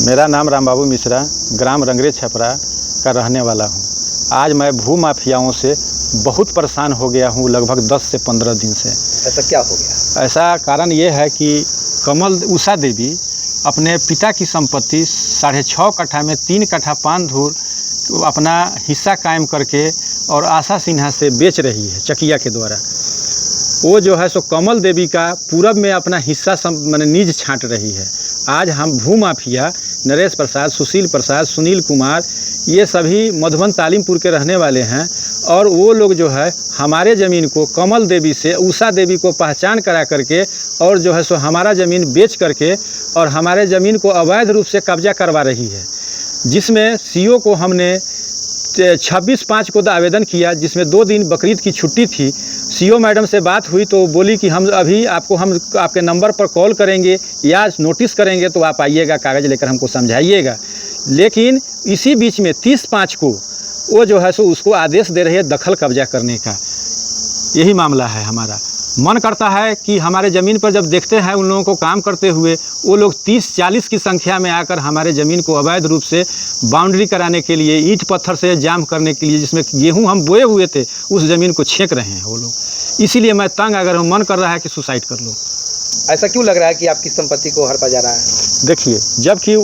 मेरा नाम रामबाबू मिश्रा, ग्राम रंगरे छपरा का रहने वाला हूँ। आज मैं भू माफियाओं से बहुत परेशान हो गया हूँ, लगभग 10 से 15 दिन से। ऐसा क्या हो गया? ऐसा कारण ये है कि कमल उषा देवी अपने पिता की संपत्ति 6.5 कट्ठा में 3 कट्ठा पान धूर अपना हिस्सा कायम करके और आशा सिन्हा से बेच रही है चकिया के द्वारा। वो जो है सो कमल देवी का पूरब में अपना हिस्सा माने नीज छांट रही है। आज हम भू माफिया नरेश प्रसाद, सुशील प्रसाद, सुनील कुमार, ये सभी मधुबन तालीमपुर के रहने वाले हैं और वो लोग जो है हमारे ज़मीन को कमल देवी से उषा देवी को पहचान करा करके और जो है सो हमारा ज़मीन बेच करके और हमारे ज़मीन को अवैध रूप से कब्जा करवा रही है, जिसमें सीओ को हमने 26/5 को आवेदन किया, जिसमें 2 दिन बकरीद की छुट्टी थी। सीओ मैडम से बात हुई तो बोली कि हम अभी हम आपके नंबर पर कॉल करेंगे या नोटिस करेंगे तो आप आइएगा, कागज़ लेकर हमको समझाइएगा। लेकिन इसी बीच में 30/5 को वो जो है सो उसको आदेश दे रही है दखल कब्जा करने का। यही मामला है हमारा। मन करता है कि हमारे ज़मीन पर जब देखते हैं उन लोगों को काम करते हुए, वो लोग 30-40 की संख्या में आकर हमारे ज़मीन को अवैध रूप से बाउंड्री कराने के लिए, ईंट पत्थर से जाम करने के लिए, जिसमें गेहूं हम बोए हुए थे, उस ज़मीन को छेक रहे हैं वो लोग। इसीलिए मैं तंग अगर मन कर रहा है कि सुसाइड कर लो। ऐसा क्यों लग रहा है कि आपकी संपत्ति को हड़पा जा रहा है? देखिए, जबकि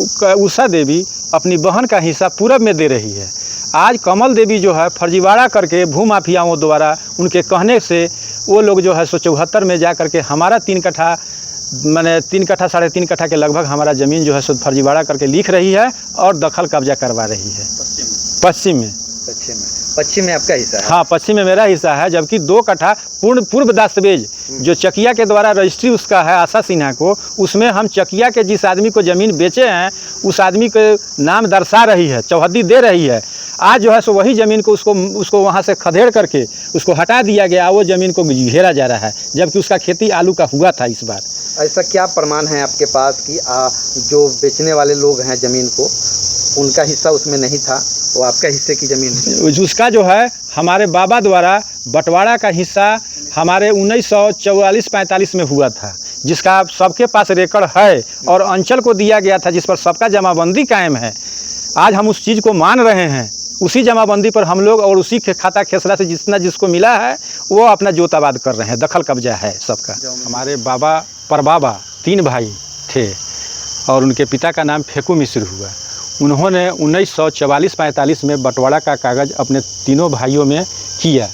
उषा देवी अपनी बहन का हिस्सा पूरब में दे रही है, आज कमल देवी जो है फर्जीवाड़ा करके भू माफियाओं द्वारा उनके कहने से वो लोग जो है सो 74 में जा करके हमारा 3 कट्ठा माने 3 कट्ठा 3.5 कट्ठा के लगभग हमारा ज़मीन जो है सो फर्जीवाड़ा करके लिख रही है और दखल कब्जा करवा रही है। पश्चिम में आपका हिस्सा है? हाँ, पश्चिम में मेरा हिस्सा है, जबकि 2 कट्ठा पूर्व दस्तावेज जो चकिया के द्वारा रजिस्ट्री उसका है आशा सिन्हा को, उसमें हम चकिया के जिस आदमी को ज़मीन बेचे हैं उस आदमी के नाम दर्शा रही है, चौहद्दी दे रही है। आज जो है सो वही ज़मीन को उसको वहाँ से खदेड़ करके उसको हटा दिया गया, वो ज़मीन को घेरा जा रहा है, जबकि उसका खेती आलू का हुआ था इस बार। ऐसा क्या प्रमाण है आपके पास कि जो बेचने वाले लोग हैं ज़मीन को, उनका हिस्सा उसमें नहीं था, वो आपका हिस्से की ज़मीन है? उसका जो है हमारे बाबा द्वारा बंटवारा का हिस्सा हमारे 1944-45 में हुआ था, जिसका सबके पास रिकॉर्ड है और अंचल को दिया गया था, जिस पर सबका जमाबंदी कायम है। आज हम उस चीज़ को मान रहे हैं, उसी जमाबंदी पर हम लोग और उसी खाता खेसरा से जितना जिसको मिला है वो अपना जोताबाद कर रहे हैं, दखल कब्जा है सबका। हमारे बाबा परबाबा 3 भाई थे और उनके पिता का नाम फेकू मिश्र हुआ। उन्होंने 1944-45 में बंटवारा का कागज़ अपने तीनों भाइयों में किया,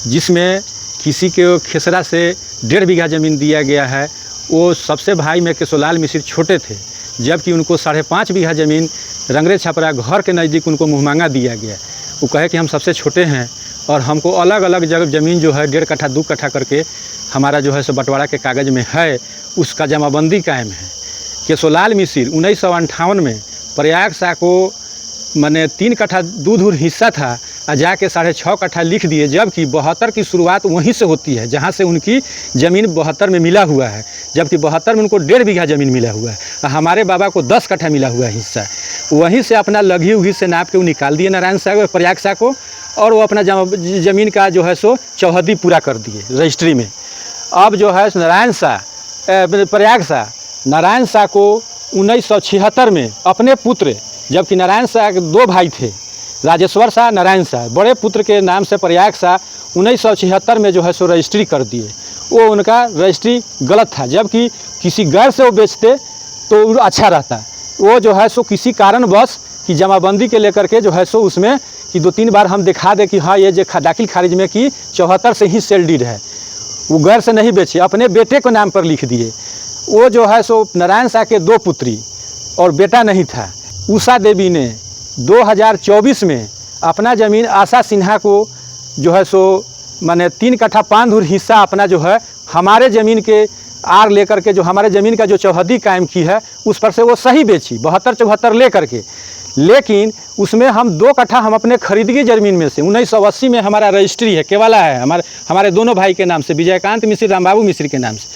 जिसमें किसी के खेसरा से 1.5 बीघा ज़मीन दिया गया है। वो सबसे भाई में केशोलाल मिश्र छोटे थे, जबकि उनको 5.5 बीघा ज़मीन रंगरे छपरा घर के नज़दीक उनको मुहमांगा दिया गया। वो कहे कि हम सबसे छोटे हैं और हमको अलग अलग जगह ज़मीन जो है 1.5 कट्ठा 2 कट्ठा करके हमारा जो है सो बंटवारा के कागज़ में है, उसका जमाबंदी कायम है। केशोलाल मिश्र 1958 में प्रयाग शाह को माने 3 कट्ठा 2 धूर हिस्सा था और जाके 6.5 कट्ठा लिख दिए, जबकि 72 की शुरुआत वहीं से होती है, जहाँ से उनकी ज़मीन 72 में मिला हुआ है, जबकि 72 में उनको 1.5 बीघा ज़मीन मिला हुआ है और हमारे बाबा को 10 कट्ठा मिला हुआ है हिस्सा। वहीं से अपना लगी उगी से नाप के वो निकाल दिए नारायण शाह प्रयाग शाह को, और वो अपना ज़मीन का जो है सो चौहद्दी पूरा कर दिए रजिस्ट्री में। अब जो है प्रयाग शाह नारायण शाह को 1976 में अपने पुत्र, जबकि नारायण शाह के 2 भाई थे, राजेश्वर शाह, नारायण शाह, बड़े पुत्र के नाम से प्रयाग शाह 1976 में जो है सो रजिस्ट्री कर दिए। वो उनका रजिस्ट्री गलत था, जबकि किसी गैर से वो बेचते तो अच्छा रहता। वो जो है सो किसी कारणवश की जमाबंदी के लेकर के जो है सो उसमें कि 2-3 बार हम दिखा दे कि हाँ ये जो दाखिल खारिज में कि 74 से ही सेल डीड है, वो गैर से नहीं बेचे, अपने बेटे को नाम पर लिख दिए। वो जो है सो नारायण शाह के 2 पुत्री और बेटा नहीं था। उषा देवी ने 2024 में अपना ज़मीन आशा सिन्हा को जो है सो माने 3 कट्ठा 5 धूर हिस्सा अपना जो है हमारे ज़मीन के आर लेकर के, जो हमारे ज़मीन का जो चौहद्दी कायम की है उस पर से वो सही बेची 72-74 ले करके। लेकिन उसमें हम 2 कट्ठा हम अपने खरीदगी ज़मीन में से 1980 में हमारा रजिस्ट्री है, केवाला है, हमारे दोनों भाई के नाम से, विजयकांत मिश्र, रामबाबू मिश्र के नाम से।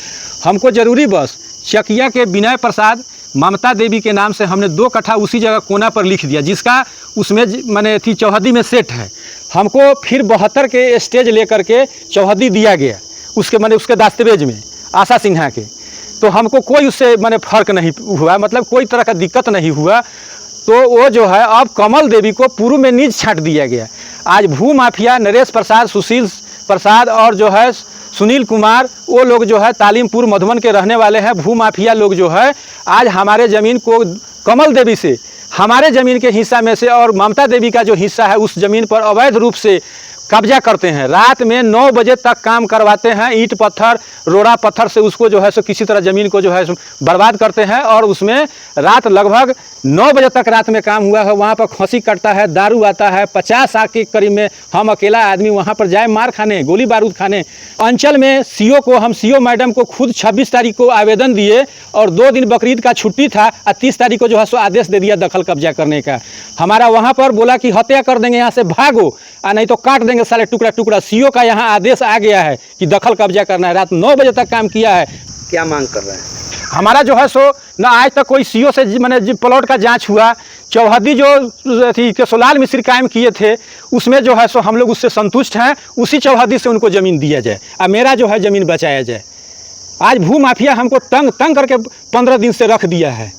हमको ज़रूरी बस चकिया के विनय प्रसाद, ममता देवी के नाम से हमने 2 कट्ठा उसी जगह कोना पर लिख दिया, जिसका उसमें माने थी चौहद्दी में सेट है। हमको फिर 72 के स्टेज लेकर के चौहद्दी दिया गया उसके माने उसके दस्तावेज में आशा सिन्हा के, तो हमको कोई उससे मैंने फ़र्क नहीं हुआ, मतलब कोई तरह का दिक्कत नहीं हुआ। तो वो जो है अब कमल देवी को पूर्व में नीच छांट दिया गया। आज भू माफिया नरेश प्रसाद, सुशील प्रसाद और जो है सुनील कुमार, वो लोग जो है तालीमपुर मधुबन के रहने वाले हैं। भू माफिया लोग जो है आज हमारे ज़मीन को कमल देवी से, हमारे ज़मीन के हिस्सा में से और ममता देवी का जो हिस्सा है उस ज़मीन पर अवैध रूप से कब्जा करते हैं। रात में 9 बजे तक काम करवाते हैं, ईंट पत्थर रोड़ा पत्थर से उसको जो है सो किसी तरह ज़मीन को जो है बर्बाद करते हैं। और उसमें रात लगभग 9 बजे तक रात में काम हुआ है। वहाँ पर खंसी कटता है, दारू आता है, 50 आग के करीब में हम अकेला आदमी वहाँ पर जाए मार खाने, गोली बारूद खाने। अंचल में सीओ को, हम सीओ मैडम को खुद 26 तारीख को आवेदन दिए और 2 दिन बकरीद का छुट्टी था और 30 तारीख को जो है सो आदेश दे दिया दखल कब्जा करने का। हमारा वहाँ पर बोला कि हत्या कर देंगे, यहाँ से भागो और नहीं तो काट देंगे साले टुकड़ा टुकड़ा। सीओ का यहाँ आदेश आ गया है कि दखल कब्जा करना है। रात 9 बजे तक काम किया है। क्या मांग कर रहे हैं? हमारा जो है सो ना आज तक कोई सीओ से मैंने प्लॉट का जांच हुआ। चौहद्दी जो थी केशोलाल मिश्र कायम किए थे उसमें जो है सो हम लोग उससे संतुष्ट हैं। उसी चौहद्दी से उनको ज़मीन दिया जाए और मेरा जो है ज़मीन बचाया जाए। आज भू माफिया हमको तंग करके 15 दिन से रख दिया है।